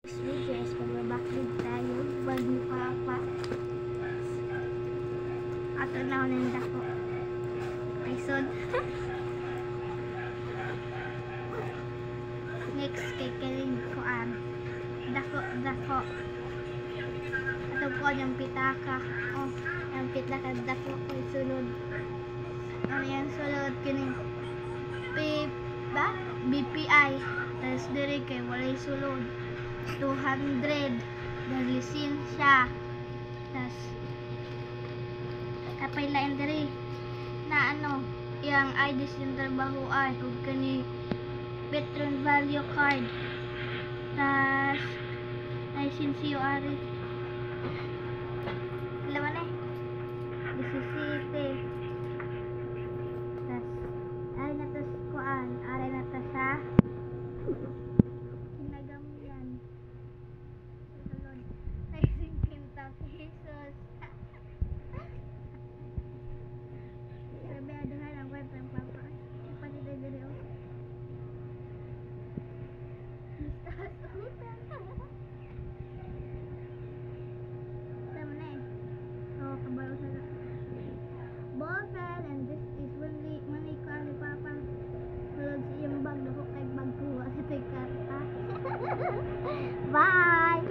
Switches, pagbabakid tayo, bago pa. Ato na ako ng dako. Ay, son. Next, kay Kaling Kuan. Dako. Ato po yung pitaka. Oh, yung pitaka, dako ko sulod. Ano yung sulod, kining BPI. Tapos diri kay walay sulod. 200 dahil lisensya. Tas kapay lain diri na ano yang ID sin trabahoan ug kani veteran value card. Tas lisensiyo ari lawan eh 17. Tas ari na tas kuan ari na ta sa kinagamian. Ay, 50 pesos. Sabi, aduhan ang web ng papa. Ipanitay dali o. Mistas utang. Sama na eh. Oo, kabalo sa ballpen, and this is money ko ni papa. Kulog sa iyong bag, dako kay bag kuha sa tay karta. Bye!